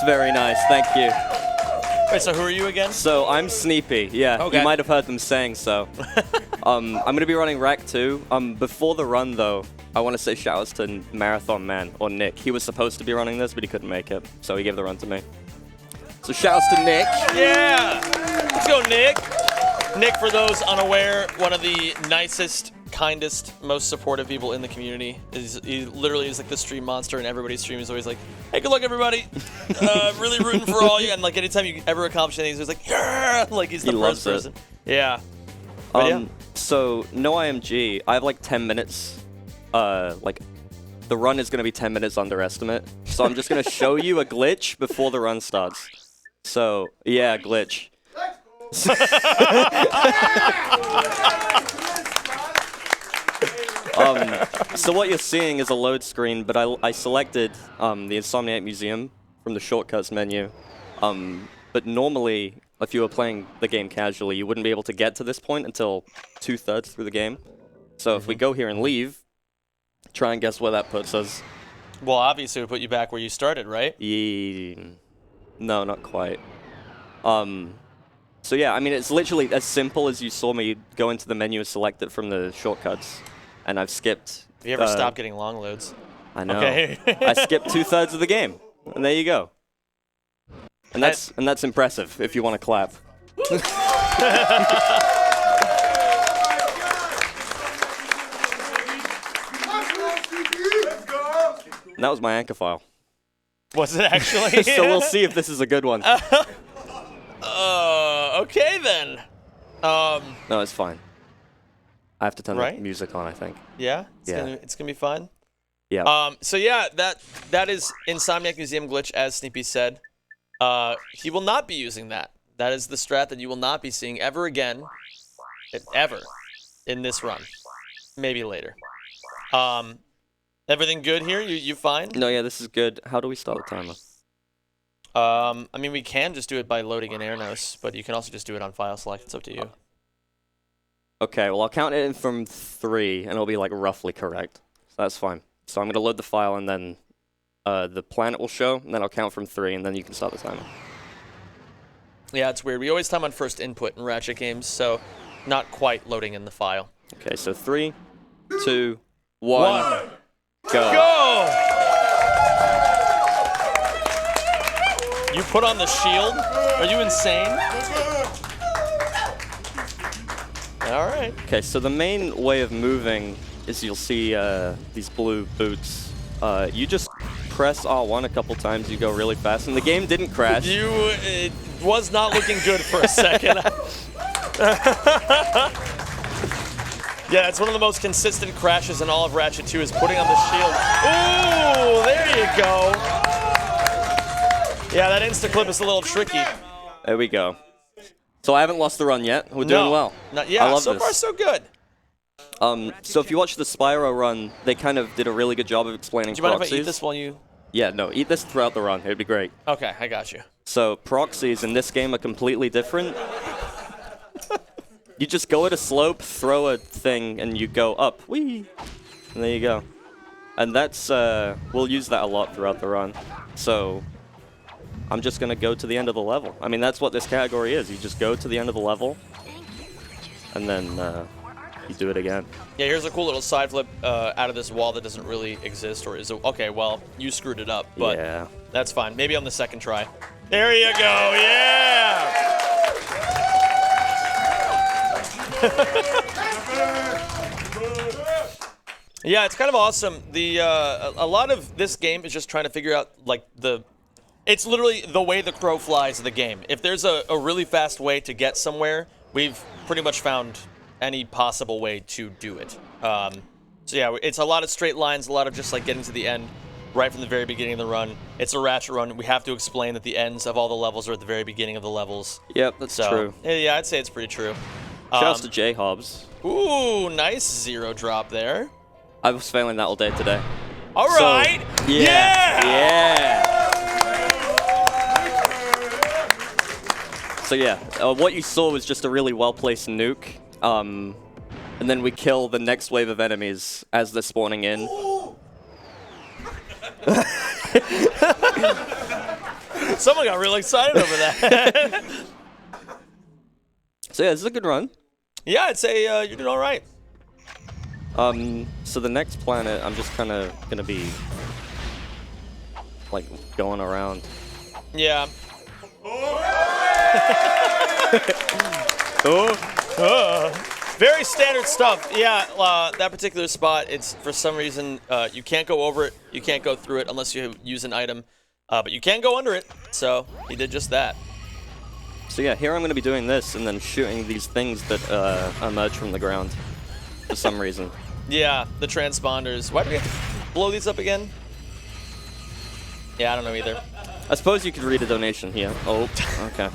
very nice. Thank you. Wait, so who are you again? So I'm SNEEPY. Yeah, okay. You might have heard them saying so. I'm going to be running Rack 2. Before the run, though, I want to say shout-outs to Marathon Man, or Nick. He was supposed to be running this, but he couldn't make it, so he gave the run to me. So shout-outs to Nick. Yeah! Let's go, Nick. Nick, for those unaware, one of the nicest, kindest, most supportive people in the community. He literally is like the stream monster, and everybody's stream is always like, hey, good luck, everybody. Really rooting for all you. And like anytime you ever accomplish anything, he's like, yeah! Like he's the first person. Yeah. Yeah. So, no IMG. I have like 10 minutes. Like, the run is going to be 10 minutes underestimate. So I'm just going to show you a glitch before the run starts. So, yeah, glitch. So what you're seeing is a load screen, but I selected the Insomniac Museum from the shortcuts menu. But normally, if you were playing the game casually, you wouldn't be able to get to this point until 2/3 through the game. So if we go here and leave, try and guess where that puts us. Well, obviously, it would put you back where you started, right? No, not quite. So yeah, I mean, it's literally as simple as you saw me go into the menu and select it from the shortcuts. And I've skipped... Have you ever stopped getting long loads? I know. Okay. I skipped 2/3 of the game. And there you go. And that's impressive, if you want to clap. And that was my anchor file. Was it actually? So we'll see if this is a good one. Okay then. No, it's fine. I have to turn the music on, I think. Yeah? It's gonna be fun? Yeah. So yeah, that is Insomniac Museum glitch, as SNEEPY said. He will not be using that. That is the strat that you will not be seeing ever again. Ever. In this run. Maybe later. Everything good here? You fine? No, yeah, this is good. How do we start the timer? I mean, we can just do it by loading in Airnos, but you can also just do it on file select. It's up to you. Okay, well, I'll count it in from 3, and it'll be, like, roughly correct. So that's fine. So I'm going to load the file, and then the planet will show, and then I'll count from 3, and then you can start the timer. Yeah, it's weird. We always time on first input in Ratchet games, so not quite loading in the file. Okay, so 3, 2, 1, go. Go! You put on the shield? Are you insane? All right. Okay, so the main way of moving is you'll see these blue boots. You just press R1 a couple times, you go really fast, and the game didn't crash. It was not looking good for a second. Yeah, it's one of the most consistent crashes in all of Ratchet 2 is putting on the shield. Ooh, there you go. Yeah, that insta-clip is a little tricky. There we go. So I haven't lost the run yet. We're doing well. Yeah, I love so this. far so good. So if you watch the Spyro run, they kind of did a really good job of explaining Do you mind proxies. if I eat this while you... Yeah, no, eat this throughout the run. It'd be great. Okay, I got you. So proxies in this game are completely different. You just go at a slope, throw a thing, and you go up. Whee! And there you go. And that's, we'll use that a lot throughout the run. So I'm just going to go to the end of the level. I mean, that's what this category is. You just go to the end of the level, and then you do it again. Yeah, here's a cool little side flip out of this wall that doesn't really exist, or is it? Okay, well, you screwed it up, but yeah, that's fine. Maybe on the second try. There you go, yeah! Yeah, it's kind of awesome. A lot of this game is just trying to figure out, like, it's literally the way the crow flies of the game. If there's a really fast way to get somewhere, we've pretty much found any possible way to do it. So yeah, it's a lot of straight lines, a lot of just like getting to the end right from the very beginning of the run. It's a Ratchet run. We have to explain that the ends of all the levels are at the very beginning of the levels. Yep, that's true. Yeah, I'd say it's pretty true. Shouts to J Hobbs. Ooh, nice 0 drop there. I was failing that all day today. All right. So, yeah. So yeah, what you saw was just a really well-placed nuke. And then we kill the next wave of enemies as they're spawning in. Someone got real excited over that. So yeah, this is a good run. Yeah, I'd say you're doing all right. So the next planet, I'm just kind of gonna be like going around. Yeah. Very standard stuff. Yeah, that particular spot, it's for some reason you can't go over it, you can't go through it unless you use an item, but you can go under it. So he did just that. So yeah, here I'm gonna be doing this and then shooting these things that emerge from the ground for some reason. Yeah, the transponders. Why do we have to blow these up again? Yeah, I don't know either. I suppose you could read a donation here. Oh, okay.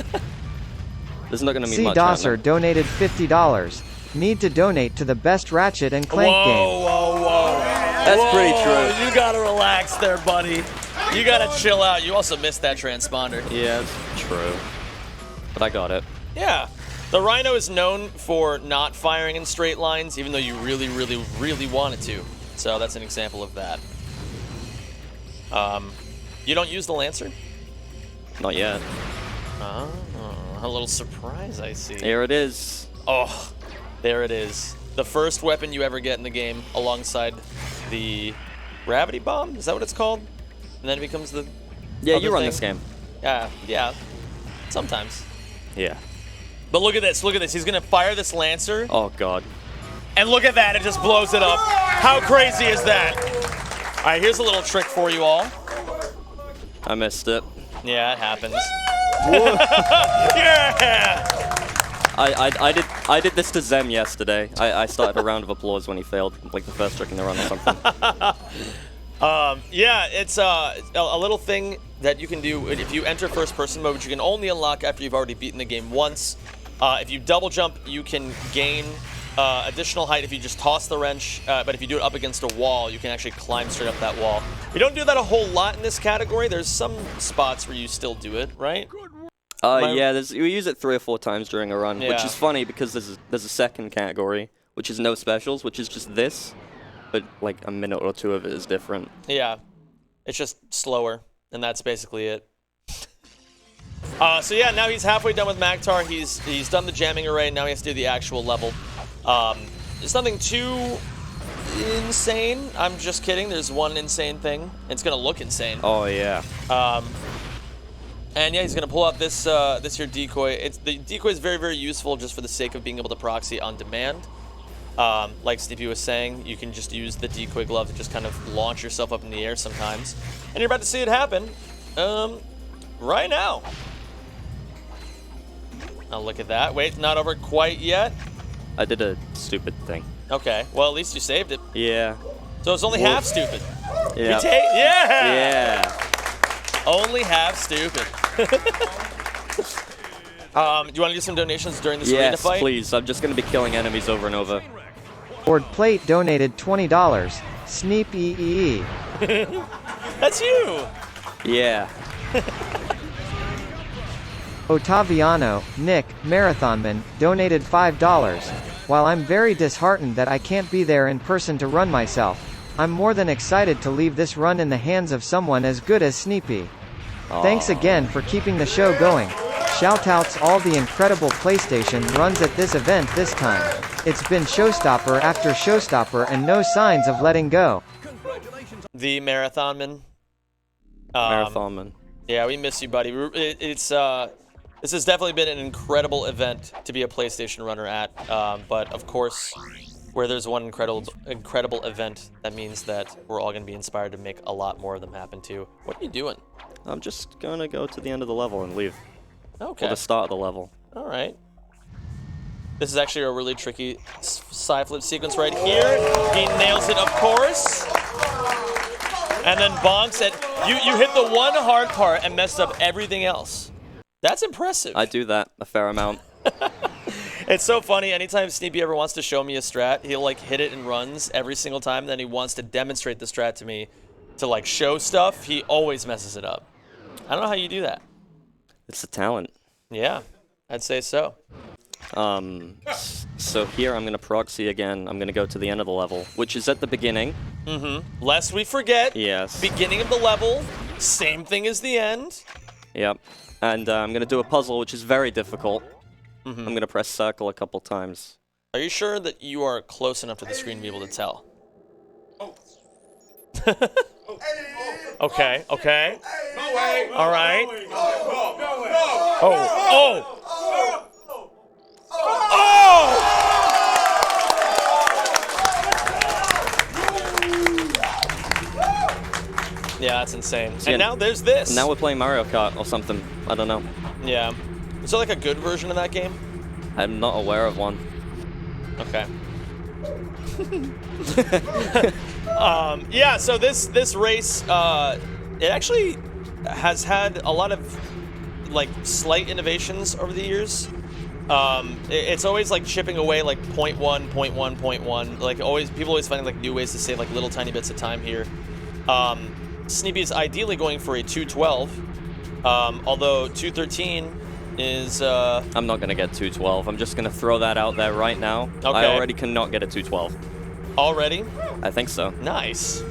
This is not gonna mean much. Dosser donated $50. Need to donate to the best Ratchet and Clank game. Whoa. That's pretty true. You gotta relax there, buddy. You gotta chill out. You also missed that transponder. Yeah, it's true. But I got it. Yeah. The Rhino is known for not firing in straight lines, even though you really, really, really wanted to. So that's an example of that. You don't use the Lancer? Not yet. Oh, a little surprise, I see. Here it is. Oh, there it is. The first weapon you ever get in the game, alongside the gravity bomb? Is that what it's called? And then it becomes the Yeah, other you run thing? this game. Yeah. Sometimes. Yeah. But look at this, He's gonna fire this Lancer. Oh god. And look at that, it just blows it up. How crazy is that? All right, here's a little trick for you all. I missed it. Yeah, it happens. Yeah! I did this to Zem yesterday. I started a round of applause when he failed, like the first trick in the run or something. Yeah, it's a little thing that you can do if you enter first-person mode, which you can only unlock after you've already beaten the game once. If you double jump, you can gain additional height if you just toss the wrench, but if you do it up against a wall, you can actually climb straight up that wall. We don't do that a whole lot in this category. There's some spots where you still do it, right? Yeah, we use it 3 or 4 times during a run, which Yeah. is funny because there's a second category, which is no specials, which is just this, but like a minute or 2 of it is different. Yeah, it's just slower, and that's basically it. So yeah, now he's halfway done with Maktar. He's done the jamming array. Now he has to do the actual level. There's nothing too insane. I'm just kidding. There's one insane thing. It's gonna look insane. Oh yeah. And yeah, he's gonna pull out this this here decoy. The decoy is very, very useful just for the sake of being able to proxy on demand. Like SNEEPYY was saying, you can just use the decoy glove to just kind of launch yourself up in the air sometimes. And you're about to see it happen right now. Now look at that. Wait, it's not over quite yet. I did a stupid thing. Okay, well at least you saved it. Yeah. So it's only half stupid. Yeah. Yeah! Yeah. Only half stupid. Do you want to do some donations during this arena Yes, fight? please. I'm just gonna be killing enemies over and over. Board Plate donated $20. SNEEPYY. That's you! Yeah. Ottaviano, Nick, Marathonman, donated $5. While I'm very disheartened that I can't be there in person to run myself, I'm more than excited to leave this run in the hands of someone as good as SNEEPYY. Thanks again for keeping the show going. Shoutouts all the incredible PlayStation runs at this event this time. It's been showstopper after showstopper and no signs of letting go. The Marathonman. Marathonman. Yeah, we miss you, buddy. This has definitely been an incredible event to be a PlayStation runner at. But of course, where there's one incredible event, that means that we're all going to be inspired to make a lot more of them happen too. What are you doing? I'm just gonna go to the end of the level and leave. Okay. Or the start of the level. All right. This is actually a really tricky side flip sequence right here. He nails it, of course. And then bonks it. You hit the one hard part and messed up everything else. That's impressive. I do that a fair amount. It's so funny. Anytime SNEEPYY ever wants to show me a strat, he'll like hit it in runs every single time. Then he wants to demonstrate the strat to me to like show stuff. He always messes it up. I don't know how you do that. It's a talent. Yeah, I'd say so. So here I'm gonna proxy again. I'm gonna go to the end of the level, which is at the beginning. Mm-hmm. Lest we forget. Yes. Beginning of the level, same thing as the end. Yep. And I'm going to do a puzzle, which is very difficult. I'm going to press circle a couple times. Are you sure that you are close enough to the screen to be able to tell? Okay, okay. No way. All right. No way. Oh! Yeah, that's insane. And now there's this. Now we're playing Mario Kart or something. I don't know. Yeah. Is there like a good version of that game? I'm not aware of one. Okay. Yeah, so this race, it actually has had a lot of like slight innovations over the years. It's always like chipping away like 0.1, 0.1, 0.1. Like people always finding like new ways to save like little tiny bits of time here. SNEEPY is ideally going for a 212, although 213 is... I'm not going to get 212. I'm just going to throw that out there right now. Okay. I already cannot get a 212. Already? I think so. Nice.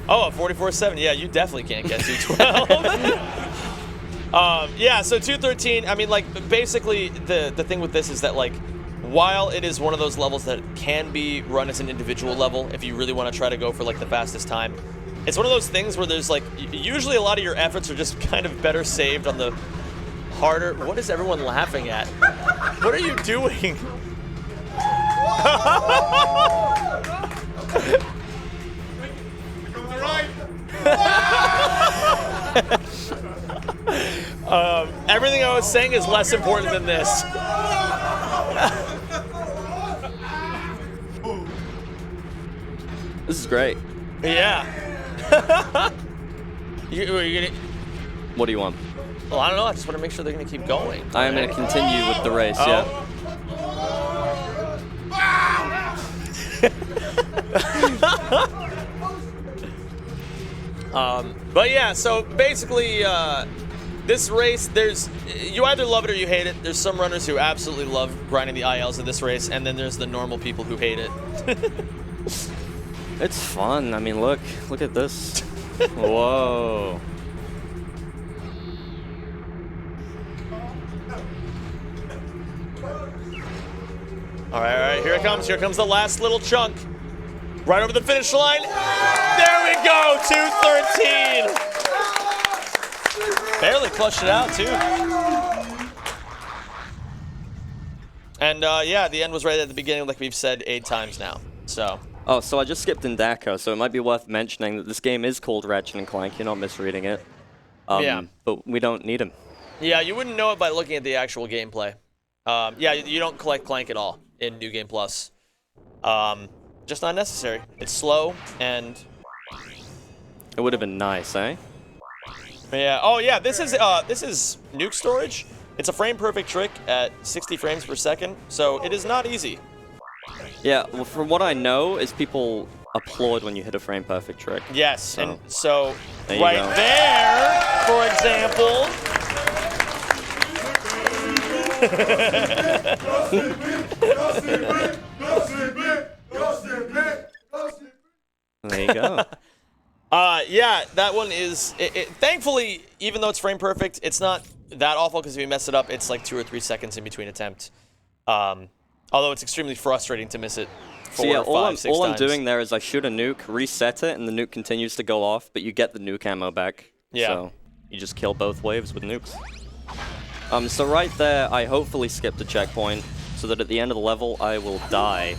Oh, a 44.7. Yeah, you definitely can't get 212. Yeah, so 213, I mean, like, basically, the thing with this is that, like, while it is one of those levels that can be run as an individual level, if you really want to try to go for, like, the fastest time, it's one of those things where there's, like, usually a lot of your efforts are just kind of better saved on the harder... What is everyone laughing at? What are you doing? Everything I was saying is less important than this. This is great. Yeah. you gonna... What do you want? Well, I don't know. I just want to make sure they're going to keep going. I am going to continue with the race, yeah. But yeah, so basically, this race, you either love it or you hate it. There's some runners who absolutely love grinding the ILs of this race, and then there's the normal people who hate it. It's fun. I mean, look at this. Whoa. All right, here it comes. Here comes the last little chunk. Right over the finish line. There we go, 213. Barely clutched it out, too. And yeah, the end was right at the beginning, like we've said 8 times now. So. Oh, so I just skipped Indaka, so it might be worth mentioning that this game is called Ratchet and Clank. You're not misreading it. Yeah. But we don't need him. Yeah, you wouldn't know it by looking at the actual gameplay. Yeah, you don't collect Clank at all in New Game Plus. Just not necessary. It's slow and... It would have been nice, eh? Yeah. Oh yeah, this is Nuke storage. It's a frame perfect trick at 60 frames per second, so it is not easy. Yeah, well, from what I know, is people applaud when you hit a frame perfect trick. Yes, so, and so there right there, for example. There you go. Yeah, that one is... thankfully, even though it's frame perfect, it's not that awful because if you mess it up, it's like 2 or 3 seconds in between attempts. Although it's extremely frustrating to miss it 4 or 5, 6 times. All I'm doing there is I shoot a nuke, reset it, and the nuke continues to go off, but you get the nuke ammo back. Yeah. So you just kill both waves with nukes. So right there, I hopefully skipped a checkpoint, so that at the end of the level, I will die.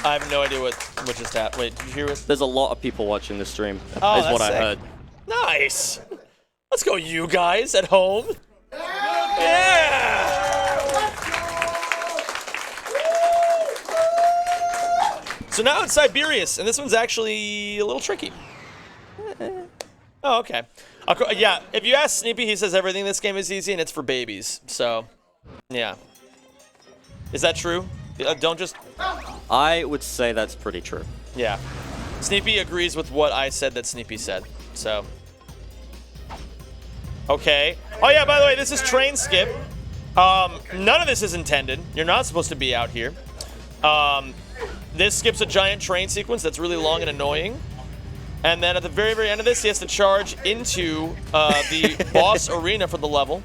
I have no idea what just happened. Wait, did you hear it? There's a lot of people watching the stream, Oh, is that's what I sick. heard. Nice. Let's go, you guys at home. Yeah. So now it's Siberius, and this one's actually a little tricky. Oh, okay. Yeah, if you ask SNEEPY, he says everything in this game is easy, and it's for babies. So, yeah. Is that true? Don't just... I would say that's pretty true. Yeah. SNEEPY agrees with what I said that SNEEPY said, so... Okay. Oh yeah, by the way, this is train skip. None of this is intended. You're not supposed to be out here. this skips a giant train sequence that's really long and annoying. And then at the very, very end of this, he has to charge into the boss arena for the level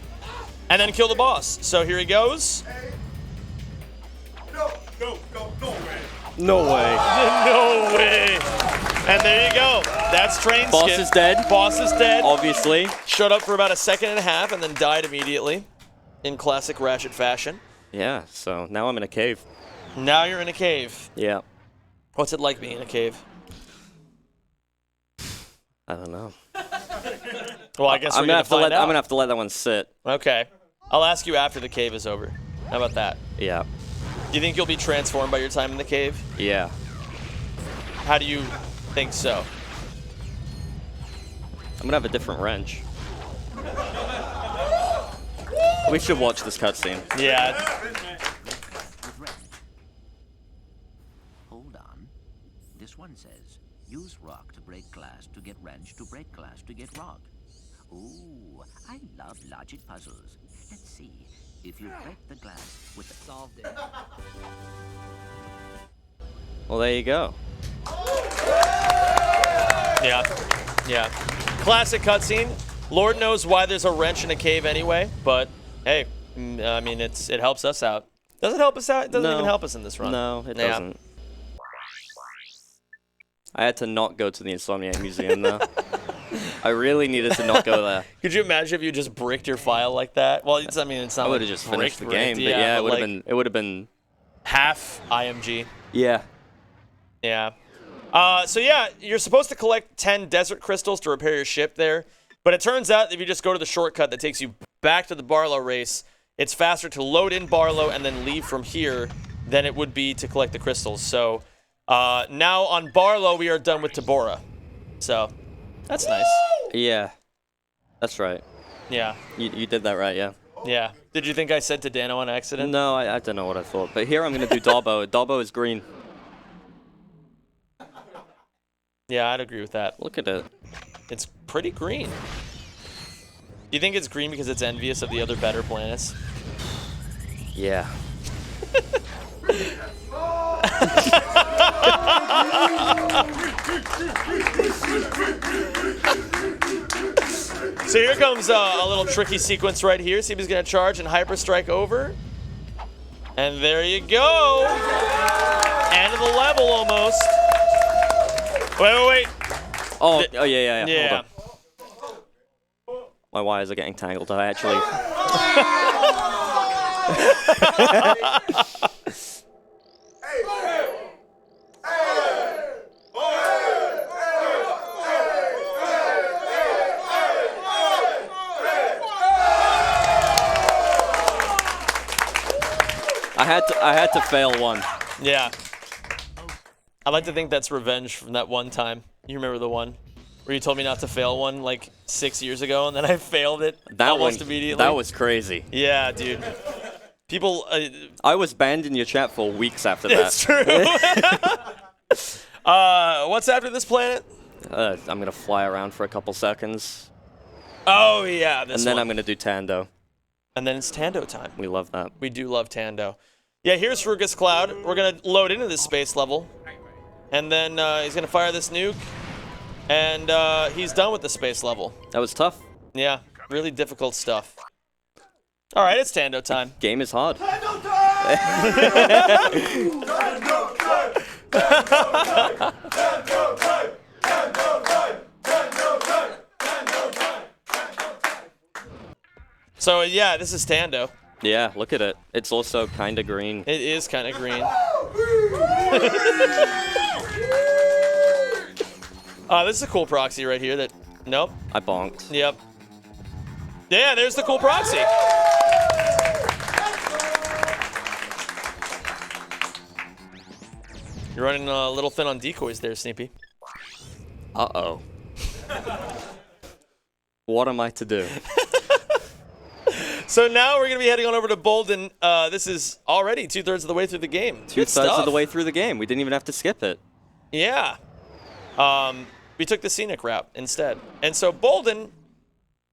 and then kill the boss. So here he goes. No way. No way. And there you go. That's train Boss skip. is dead. Boss is dead. Obviously. Showed up for about a second and a half and then died immediately in classic Ratchet fashion. Yeah, so now I'm in a cave. Now you're in a cave. Yeah. What's it like being in a cave? I don't know. Well, I guess I'm we're gonna find out. have to let that one sit. Okay. I'll ask you after the cave is over. How about that? Yeah. Do you think you'll be transformed by your time in the cave? Yeah. How do you think so? I'm gonna have a different wrench. We should watch this cutscene. Yeah. Hold on. This one says, use rock to break glass to get wrench to break glass to get rock. Ooh, I love logic puzzles. Let's see. If you break the glass with the solved it. Well, there you go. Yeah. Yeah. Classic cutscene. Lord knows why there's a wrench in a cave anyway, but hey, I mean, it helps us out. Does it help us out? It doesn't even help us in this run. No, it Yeah. doesn't. I had to not go to the Insomniac Museum, though. I really needed to not go there. Could you imagine if you just bricked your file like that? Well, I mean, it's not. I would like have just finished the game, bricked, but yeah, it would have like been. It would have been. half IMG. Yeah. Yeah. So yeah, you're supposed to collect 10 desert crystals to repair your ship there, but it turns out if you just go to the shortcut that takes you back to the Barlow race, it's faster to load in Barlow and then leave from here than it would be to collect the crystals. So now on Barlow, we are done with Tabora. So that's nice. Yeah. That's right. Yeah. You did that right, yeah. Yeah. Did you think I said Tadano on accident? No, I don't know what I thought. But here I'm going to do Dobbo. Dobbo is green. Yeah, I'd agree with that. Look at it. It's pretty green. Do you think it's green because it's envious of the other better planets? Yeah. So here comes a little tricky sequence right here. See if he's going to charge and hyper strike over. And there you go. End of the level almost. Wait. Oh, yeah. Yeah. Hold on. My wires are getting tangled. I actually... I had to fail one. Yeah. I like to think that's revenge from that one time. You remember the one where you told me not to fail one like 6 years ago, and then I failed it almost immediately? That was crazy. Yeah, dude. People... I was banned in your chat for weeks after that. It's true. What's after this planet? I'm going to fly around for a couple seconds. Oh, yeah, this And then one. I'm going to do Tando. And then it's Tando time. We love that. We do love Tando. Yeah, here's Rugus Cloud. We're going to load into this space level. And then he's going to fire this nuke. And he's done with the space level. That was tough. Yeah, really difficult stuff. All right, it's Tando time. Game is hard. Tando time! Tando time! Tando time! Tando time! Tando time! Tando time! Tando time! So, yeah, this is Tando. Yeah, look at it. It's also kind of green. It is kind of green. This is a cool proxy right here that... Nope. I bonked. Yep. Yeah, there's the cool proxy. You're running a little thin on decoys there, Sneepy. Uh-oh. What am I to do? So now we're going to be heading on over to Bolden. This is already 2/3 of the way through the game. Two-thirds of the way through the game. We didn't even have to skip it. Yeah. We took the scenic route instead. And so Bolden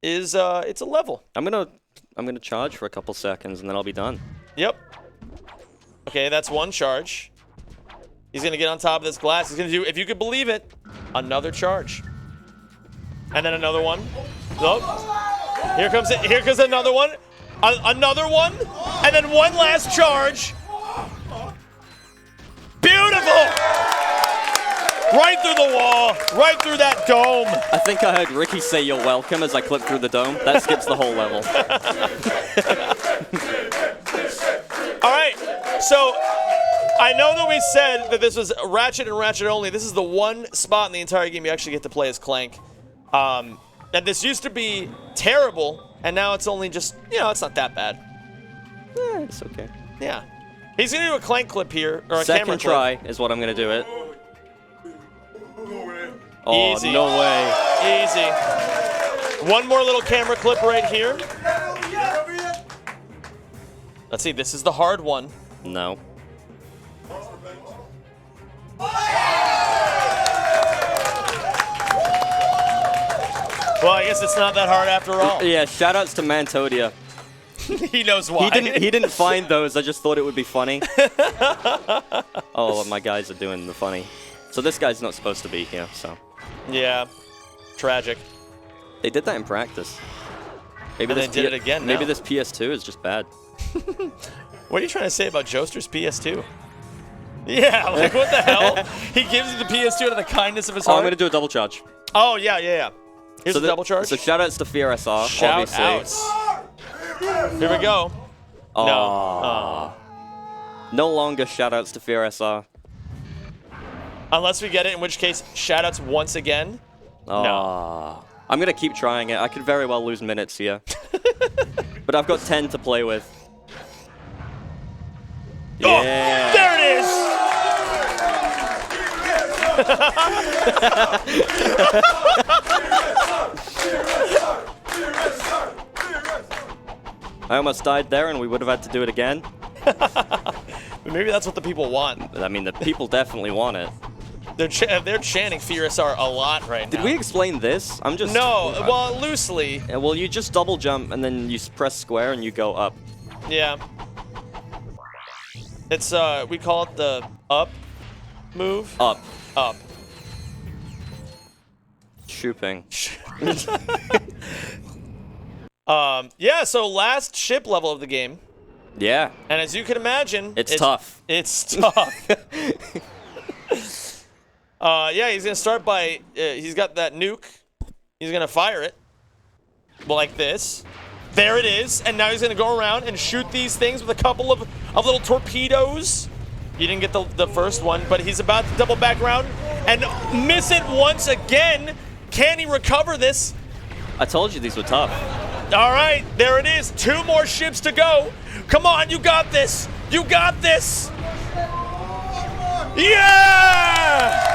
is it's a level. I'm gonna charge for a couple seconds and then I'll be done. Yep. Okay, that's one charge. He's going to get on top of this glass. He's going to do, if you could believe it, another charge. And then another one. Oh, here comes it. Here comes another one. Another one. And then one last charge. Beautiful! Right through the wall. Right through that dome. I think I heard Ricky say you're welcome as I clipped through the dome. That skips the whole level. All right. So I know that we said that this was Ratchet and Ratchet only. This is the one spot in the entire game you actually get to play as Clank. And this used to be terrible, and now it's only just, you know, it's not that bad. It's okay. Yeah. He's going to do a Clank clip here, or a camera Second clip. try is what I'm going to do it. Oh, Easy. no way. Easy. One more little camera clip right here. Let's see, this is the hard one. No. Well, I guess it's not that hard after all. Yeah, shoutouts to Mantodia. He knows why. He didn't find those. I just thought it would be funny. Oh, my guys are doing the funny. So this guy's not supposed to be here, so. Yeah. Tragic. They did that in practice. Maybe And they did it again Maybe now. this PS2 is just bad. What are you trying to say about Joester's PS2? Yeah, like what the hell? He gives you the PS2 out of the kindness of his Oh, heart. I'm going to do a double charge. Oh, yeah. Here's So the double charge. So shoutouts to Fear SR, Shout obviously. outs. Here we go. Aw. No. No longer shoutouts to Fear SR. Unless we get it, in which case, shoutouts once again. No. I'm going to keep trying it. I could very well lose minutes here. But I've got 10 to play with. Oh, Yeah. there it I almost died there, and we would have had to do it again. is. Maybe that's what the people want. But, I mean, the people definitely want it. They're chanting Fear SR a lot right now. Did we explain this? I'm just... No, well, loosely. Yeah, well, you just double jump, and then you press square, and you go up. Yeah. It's, we call it the up move. Up. Up. Shooping. Yeah, so last ship level of the game. Yeah. And as you can imagine, It's tough. It's tough. Yeah, he's gonna start by, he's got that nuke. He's gonna fire it. Well, like this. There it is. And now he's gonna go around and shoot these things with a couple of little torpedoes. You didn't get the first one, but he's about to double back around and miss it once again. Can he recover this? I told you these were tough. All right, there it is. 2 more ships to go. Come on, you got this. You got this. Yeah!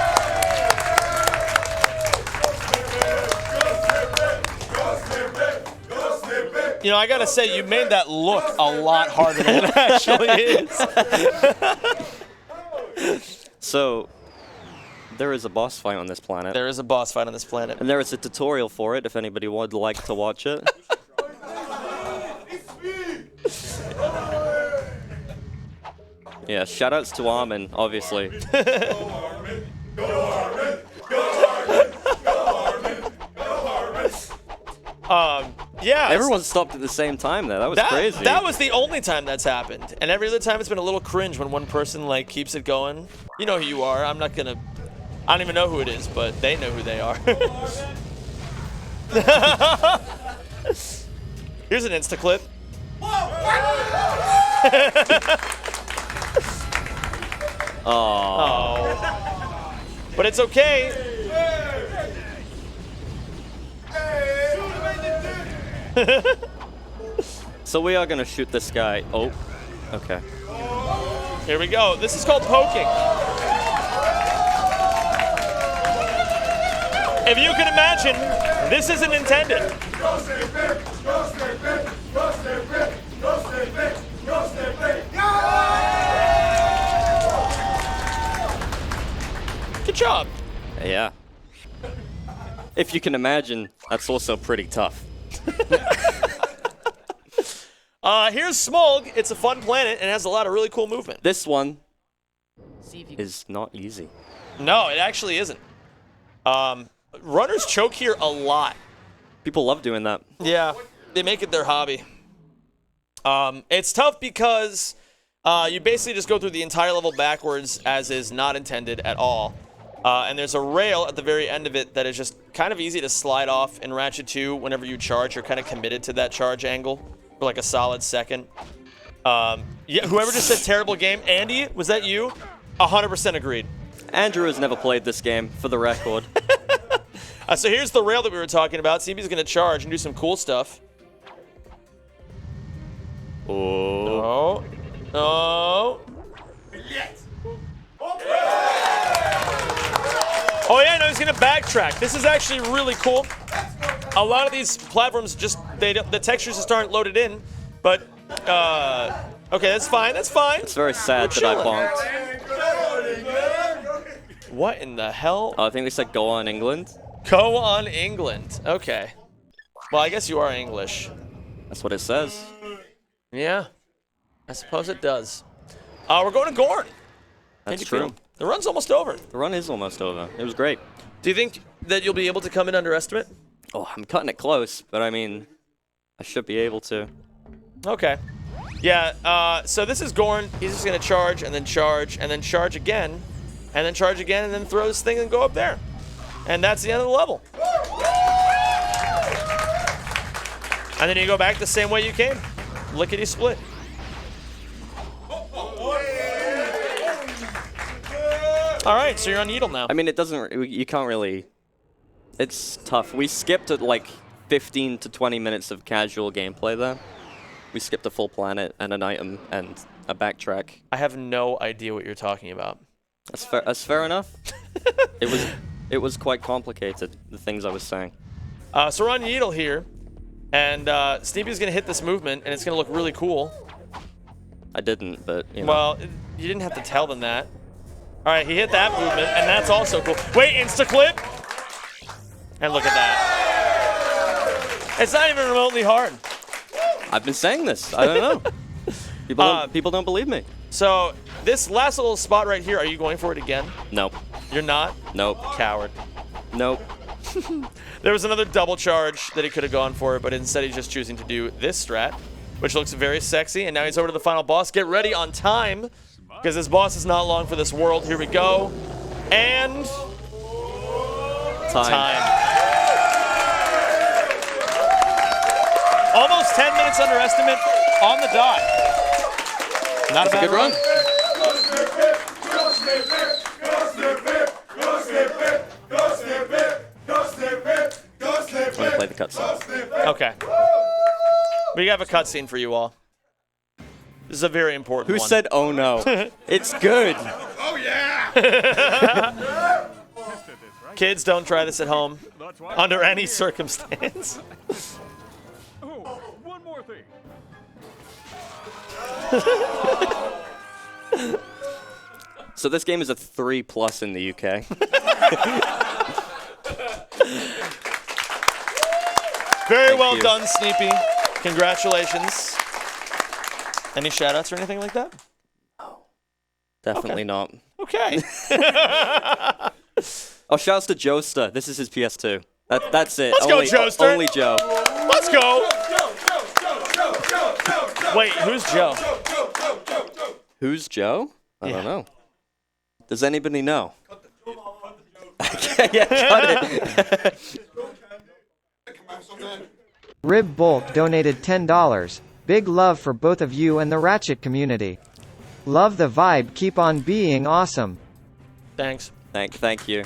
You know, I gotta say, you made that look a lot harder than it actually is. So, there is a boss fight on this planet. There is a boss fight on this planet. And there is a tutorial for it if anybody would like to watch it. Yeah, shoutouts to Armin, obviously. Yeah. Everyone stopped at the same time there. That was crazy. That was the only time that's happened. And every other time it's been a little cringe when one person, like, keeps it going. You know who you are. I don't even know who it is, but they know who they are. Here's an Insta clip. Oh. But it's okay. So we are gonna shoot this guy. Oh, okay. Here we go. This is called poking. If you can imagine, this isn't intended. Good job. Yeah. If you can imagine, that's also pretty tough. Here's Smog. It's a fun planet and has a lot of really cool movement. This one is not easy. No, it actually isn't. Runners choke here a lot. People love doing that. Yeah, they make it their hobby. It's tough because you basically just go through the entire level backwards, as is not intended at all. And there's a rail at the very end of it that is just kind of easy to slide off in Ratchet 2. Whenever you charge, you're kind of committed to that charge angle for like a solid second. Yeah, whoever just said terrible game, Andy, was that you? 100% agreed. Andrew has never played this game, for the record. So here's the rail that we were talking about. Sneepy's going to charge and do some cool stuff. Oh. Oh. Oh yeah, no, he's gonna backtrack. This is actually really cool. A lot of these platforms just the textures just aren't loaded in. But okay, that's fine. That's fine. It's very sad that I bonked. What in the hell? I think they said go on England. Go on England. Okay. Well, I guess you are English. That's what it says. Yeah. I suppose it does. We're going to Gorn. That's true. The run's almost over. The run is almost over. It was great. Do you think that you'll be able to come in under estimate? Oh, I'm cutting it close, but I mean, I should be able to. Okay. Yeah, so this is Gorn. He's just going to charge, and then charge, and then charge again, and then charge again, and then throw this thing and go up there. And that's the end of the level. And then you go back the same way you came. Lickety split. All right, so you're on Needle now. I mean, it doesn't. You can't really. It's tough. We skipped at like 15 to 20 minutes of casual gameplay there. We skipped a full planet and an item and a backtrack. I have no idea what you're talking about. That's fair. That's fair enough. It was quite complicated. The things I was saying. So we're on Needle here, and Sneepy's gonna hit this movement, and it's gonna look really cool. I didn't, but you know. Well, you didn't have to tell them that. All right, he hit that movement, and that's also cool. Wait, insta-clip? And look at that. It's not even remotely hard. I've been saying this. I don't know. People don't believe me. So this last little spot right here, are you going for it again? Nope. You're not? Nope. Coward. Nope. There was another double charge that he could have gone for, but instead he's just choosing to do this strat, which looks very sexy, and now he's over to the final boss. Get ready on time, because this boss is not long for this world. Here we go. And... time. Almost 10 minutes under estimate on the dot. Not a bad run. I'm gonna play the cutscene. Okay. We have a cutscene for you all. This is a very important Who one. said, oh no? It's good. Oh yeah! Kids, don't try this at home under any circumstance. Oh, one more thing. So this game is a 3+ in the UK. Very well you. done, Sneepy. Congratulations. Any shout-outs or anything like that? Definitely not. Okay. Oh, shouts to Joester. This is his PS2. That's it. Let's go, only, Joester. Only Joe. Let's go. Wait, who's Joe? Who's Joe? I Yeah. don't know. Does anybody know? Yeah, cut it. Rib Bolt donated $10. Big love for both of you and the Ratchet community. Love the vibe, keep on being awesome. Thanks. Thank you.